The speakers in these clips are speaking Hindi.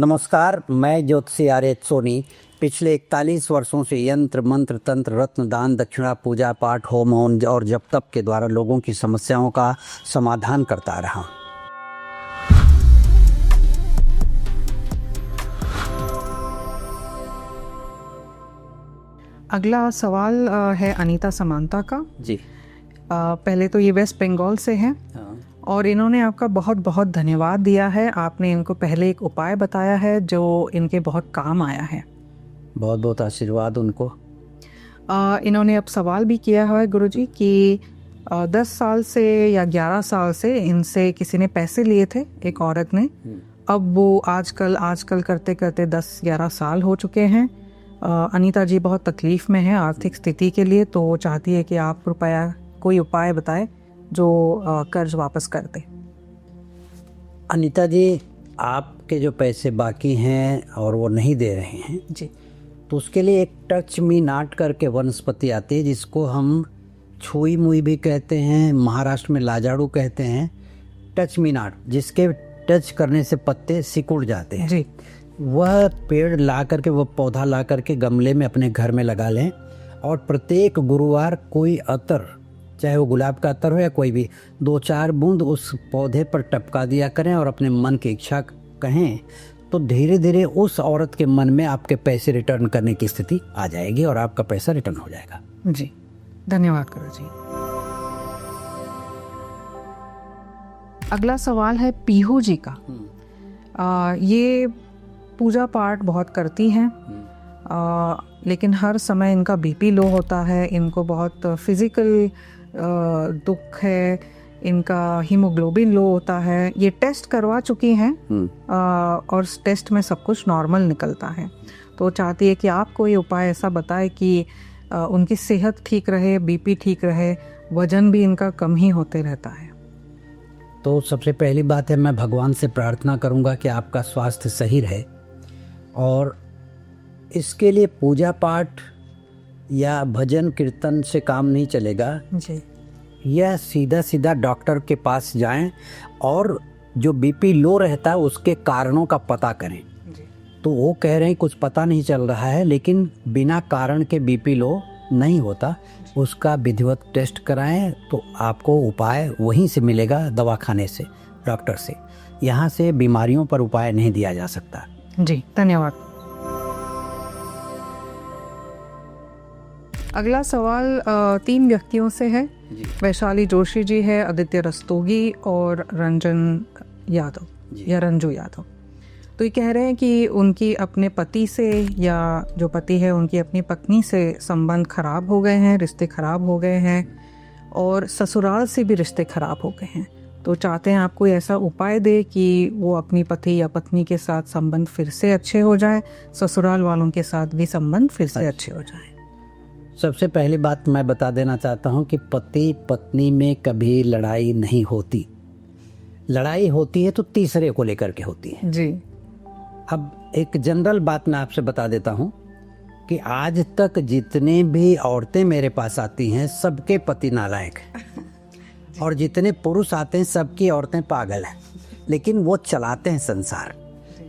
नमस्कार, मैं ज्योतिषी आर्य सोनी पिछले 41 वर्षों से यंत्र मंत्र तंत्र रत्न दान दक्षिणा पूजा पाठ होम हवन और जप तप के द्वारा लोगों की समस्याओं का समाधान करता रहा। अगला सवाल है अनीता समांता का जी। पहले तो ये वेस्ट बंगाल से है और इन्होंने आपका बहुत बहुत धन्यवाद दिया है। आपने इनको पहले एक उपाय बताया है जो इनके बहुत काम आया है। बहुत बहुत आशीर्वाद उनको। इन्होंने अब सवाल भी किया है गुरुजी कि 10 साल से या 11 साल से इनसे किसी ने पैसे लिए थे, एक औरत ने। अब वो आजकल करते करते 10-11 साल हो चुके हैं। अनीता जी बहुत तकलीफ़ में है आर्थिक स्थिति के लिए, तो वो चाहती है कि आप कोई उपाय बताएं जो कर्ज वापस कर दे। अनीता जी, आपके जो पैसे बाकी हैं और वो नहीं दे रहे हैं जी, तो उसके लिए एक टच मी नाट करके वनस्पति आती है जिसको हम छुई मुई भी कहते हैं, महाराष्ट्र में लाजाड़ू कहते हैं। टच मी नाट, जिसके टच करने से पत्ते सिकुड़ जाते हैं जी। वह पेड़ ला करके, वह पौधा ला करके गमले में अपने घर में लगा लें और प्रत्येक गुरुवार कोई अतर, चाहे वो गुलाब का अतर हो या कोई भी, 2-4 बूंद उस पौधे पर टपका दिया करें और अपने मन की इच्छा कहें तो धीरे धीरे उस औरत के मन में आपके पैसे रिटर्न करने की स्थिति आ जाएगी और आपका पैसा रिटर्न हो जाएगा। जी, धन्यवाद गुरु जी। अगला सवाल है पीहू जी का। ये पूजा पाठ बहुत करती हैं, लेकिन हर समय इनका बीपी लो होता है, इनको बहुत फिजिकल दुख है, इनका हीमोग्लोबिन लो होता है। ये टेस्ट करवा चुकी हैं और टेस्ट में सब कुछ नॉर्मल निकलता है। तो चाहती है कि आप कोई उपाय ऐसा बताएं कि उनकी सेहत ठीक रहे, बीपी ठीक रहे, वजन भी इनका कम ही होते रहता है। तो सबसे पहली बात है, मैं भगवान से प्रार्थना करूंगा कि आपका स्वास्थ्य सही रहे और इसके लिए पूजा पाठ या भजन कीर्तन से काम नहीं चलेगा जी। यह सीधा सीधा डॉक्टर के पास जाएं और जो बीपी लो रहता है उसके कारणों का पता करें जी। तो वो कह रहे हैं कुछ पता नहीं चल रहा है, लेकिन बिना कारण के बीपी लो नहीं होता, उसका विधिवत टेस्ट कराएं तो आपको उपाय वहीं से मिलेगा, दवाखाने से, डॉक्टर से। यहाँ से बीमारियों पर उपाय नहीं दिया जा सकता। जी, धन्यवाद। अगला सवाल 3 व्यक्तियों से है। वैशाली जोशी जी है, आदित्य रस्तोगी और रंजन यादव या रंजू यादव। तो ये कह रहे हैं कि उनकी अपने पति से या जो पति है उनकी अपनी पत्नी से संबंध खराब हो गए हैं, रिश्ते खराब हो गए हैं और ससुराल से भी रिश्ते खराब हो गए हैं। तो चाहते हैं आप कोई ऐसा उपाय दे कि वो अपनी पति या पत्नी के साथ संबंध फिर से अच्छे हो जाए, ससुराल वालों के साथ भी संबंध फिर से अच्छे हो जाए। सबसे पहली बात मैं बता देना चाहता हूँ कि पति पत्नी में कभी लड़ाई नहीं होती। लड़ाई होती है तो तीसरे को लेकर के होती है जी। अब एक जनरल बात मैं आपसे बता देता हूँ कि आज तक जितने भी औरतें मेरे पास आती हैं सबके पति नालायक हैं और जितने पुरुष आते हैं सबकी औरतें पागल हैं, लेकिन वो चलाते हैं संसार।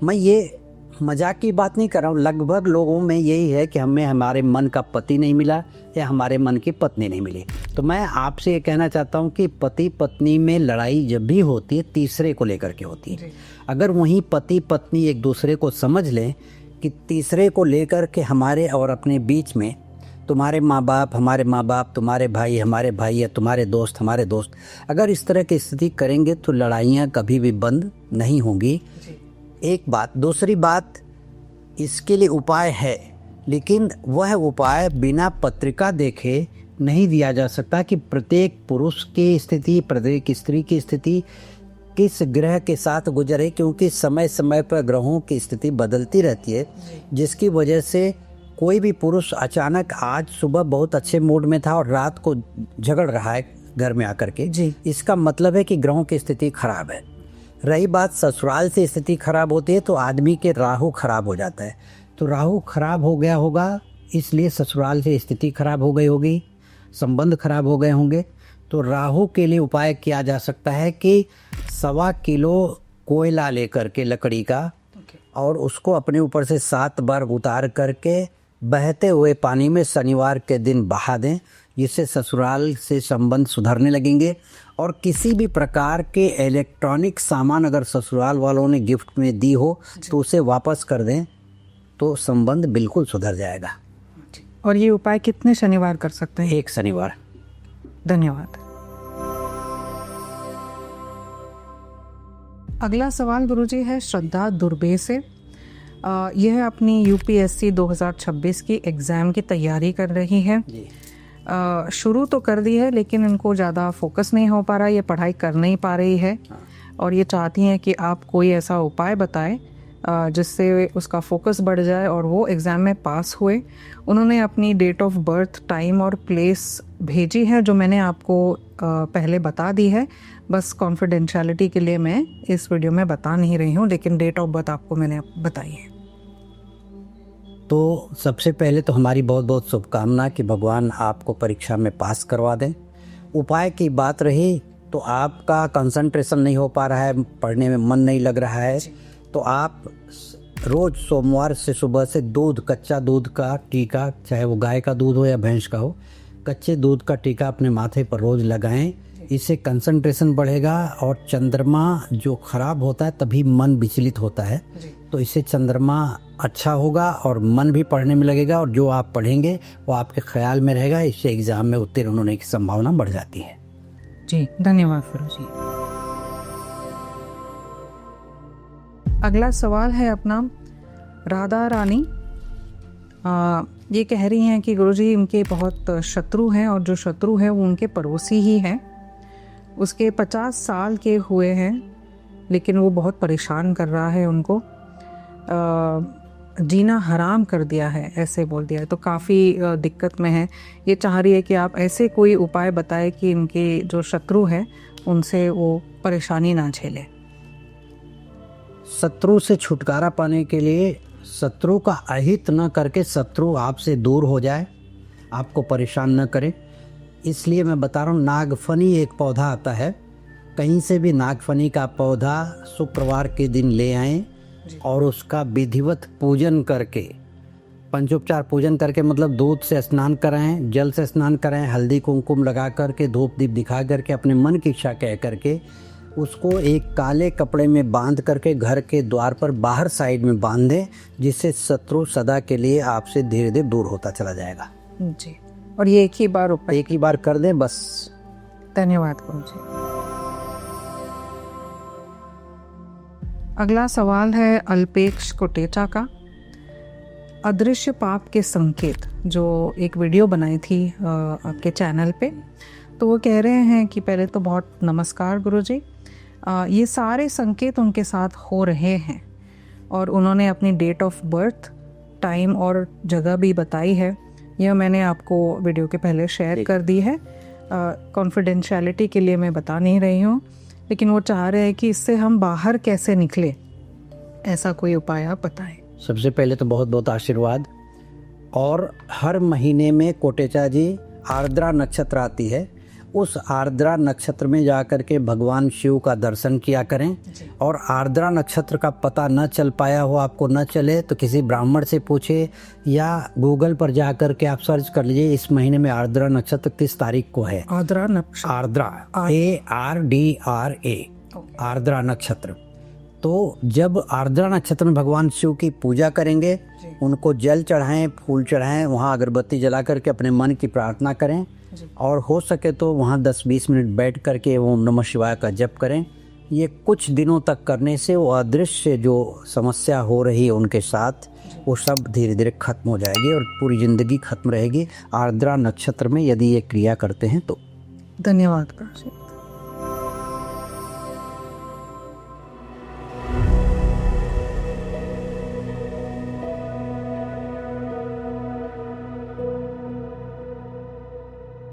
मैं ये मजाक की बात नहीं कर रहा हूँ, लगभग लोगों में यही है कि हमें हमारे मन का पति नहीं मिला या हमारे मन की पत्नी नहीं मिली। तो मैं आपसे ये कहना चाहता हूँ कि पति पत्नी में लड़ाई जब भी होती है तीसरे को लेकर के होती है। अगर वहीं पति पत्नी एक दूसरे को समझ लें कि तीसरे को लेकर के हमारे और अपने बीच में, तुम्हारे माँ बाप हमारे माँ बाप, तुम्हारे भाई हमारे भाई या तुम्हारे दोस्त हमारे दोस्त, अगर इस तरह की स्थिति करेंगे तो लड़ाइयाँ कभी भी बंद नहीं होंगी। एक बात। दूसरी बात, इसके लिए उपाय है, लेकिन वह उपाय बिना पत्रिका देखे नहीं दिया जा सकता कि प्रत्येक पुरुष की स्थिति, प्रत्येक स्त्री की स्थिति किस ग्रह के साथ गुजरे, क्योंकि समय समय पर ग्रहों की स्थिति बदलती रहती है, जिसकी वजह से कोई भी पुरुष अचानक आज सुबह बहुत अच्छे मूड में था और रात को झगड़ रहा है घर में आकर के जी, इसका मतलब है कि ग्रहों की स्थिति खराब है। रही बात ससुराल से स्थिति खराब होती है तो आदमी के राहु खराब हो जाता है, तो राहु खराब हो गया होगा इसलिए ससुराल से स्थिति खराब हो गई होगी, संबंध खराब हो गए होंगे। तो राहु के लिए उपाय किया जा सकता है कि 1.25 किलो कोयला लेकर के लकड़ी का और उसको अपने ऊपर से 7 बार उतार करके बहते हुए पानी में शनिवार के दिन बहा दें। जिससे ससुराल से संबंध सुधरने लगेंगे। और किसी भी प्रकार के इलेक्ट्रॉनिक सामान अगर ससुराल वालों ने गिफ्ट में दी हो तो उसे वापस कर दें, तो संबंध बिल्कुल सुधर जाएगा। और ये उपाय कितने शनिवार कर सकते हैं? 1 शनिवार। धन्यवाद। अगला सवाल गुरुजी है श्रद्धा दुर्बे से। यह अपनी यूपीएससी 2026 की एग्ज़ाम की तैयारी कर रही है। शुरू तो कर दी है लेकिन इनको ज़्यादा फोकस नहीं हो पा रहा, ये पढ़ाई कर नहीं पा रही है। और ये चाहती हैं कि आप कोई ऐसा उपाय बताएं जिससे उसका फोकस बढ़ जाए और वो एग्ज़ाम में पास हुए। उन्होंने अपनी डेट ऑफ बर्थ, टाइम और प्लेस भेजी है जो मैंने आपको पहले बता दी है। बस कॉन्फिडेंशियलिटी के लिए मैं इस वीडियो में बता नहीं रही हूँ, लेकिन डेट ऑफ बर्थ आपको मैंने बताई है। तो सबसे पहले तो हमारी बहुत बहुत शुभकामना कि भगवान आपको परीक्षा में पास करवा दें। उपाय की बात रही तो आपका कंसंट्रेशन नहीं हो पा रहा है, पढ़ने में मन नहीं लग रहा है, तो आप रोज़ सोमवार से सुबह से दूध, कच्चा दूध का टीका, चाहे वो गाय का दूध हो या भैंस का हो, कच्चे दूध का टीका अपने माथे पर रोज़ लगाएं। इससे कंसंट्रेशन बढ़ेगा। और चंद्रमा जो खराब होता है तभी मन विचलित होता है, तो इससे चंद्रमा अच्छा होगा और मन भी पढ़ने में लगेगा और जो आप पढ़ेंगे वो आपके ख्याल में रहेगा। इससे एग्ज़ाम में उत्तीर्ण होने की संभावना बढ़ जाती है। जी धन्यवाद गुरुजी। अगला सवाल है अपना राधा रानी। ये कह रही हैं कि गुरुजी इनके बहुत शत्रु हैं और जो शत्रु है वो उनके पड़ोसी ही हैं। उसके 50 साल के हुए हैं लेकिन वो बहुत परेशान कर रहा है उनको, जीना हराम कर दिया है, ऐसे बोल दिया है। तो काफ़ी दिक्कत में है। ये चाह रही है कि आप ऐसे कोई उपाय बताएं कि इनके जो शत्रु हैं उनसे वो परेशानी ना झेले। शत्रु से छुटकारा पाने के लिए शत्रु का अहित न करके शत्रु आपसे दूर हो जाए, आपको परेशान न करे, इसलिए मैं बता रहा हूँ। नागफनी एक पौधा आता है, कहीं से भी नागफनी का पौधा शुक्रवार के दिन ले आएं और उसका विधिवत पूजन करके, पंचोपचार पूजन करके, मतलब दूध से स्नान कराएं, जल से स्नान कराएं, हल्दी कुमकुम लगा करके, धूप दीप दिखा करके, अपने मन की इच्छा कह करके उसको एक काले कपड़े में बांध करके घर के द्वार पर बाहर साइड में बांध दें, जिससे शत्रु सदा के लिए आपसे धीरे धीरे दूर होता चला जाएगा। जी, और ये एक ही बार कर दें बस। धन्यवाद गुरुजी। अगला सवाल है अल्पेश कोटेचा का। अदृश्य पाप के संकेत, जो एक वीडियो बनाई थी आपके चैनल पे, तो वो कह रहे हैं कि पहले तो बहुत नमस्कार गुरुजी। ये सारे संकेत उनके साथ हो रहे हैं और उन्होंने अपनी डेट ऑफ बर्थ, टाइम और जगह भी बताई है। यह मैंने आपको वीडियो के पहले शेयर कर दी है। कॉन्फिडेंशियलिटी के लिए मैं बता नहीं रही हूँ, लेकिन वो चाह रहे हैं कि इससे हम बाहर कैसे निकले, ऐसा कोई उपाय आप बताएं। सबसे पहले तो बहुत बहुत आशीर्वाद। और हर महीने में कोटेचा जी आर्द्रा नक्षत्र आती है, उस आर्द्रा नक्षत्र में जाकर के भगवान शिव का दर्शन किया करें। और आर्द्रा नक्षत्र का पता न चल पाया हो, आपको न चले, तो किसी ब्राह्मण से पूछे या गूगल पर जा कर के आप सर्च कर लीजिए इस महीने में आर्द्रा नक्षत्र किस तारीख को है। आर्द्रा नक्षत्र, आर्द्रा ARDRA, आर्द्रा नक्षत्र। तो जब आर्द्रा नक्षत्र में भगवान शिव की पूजा करेंगे, उनको जल चढ़ाएं, फूल चढ़ाएं, वहाँ अगरबत्ती जला करके अपने मन की प्रार्थना करें और हो सके तो वहाँ 10-20 मिनट बैठ करके ओम नमः शिवाय का जप करें। ये कुछ दिनों तक करने से वो अदृश्य जो समस्या हो रही है उनके साथ, वो सब धीरे धीरे खत्म हो जाएगी और पूरी ज़िंदगी खत्म रहेगी आर्द्रा नक्षत्र में यदि ये क्रिया करते हैं तो। धन्यवाद।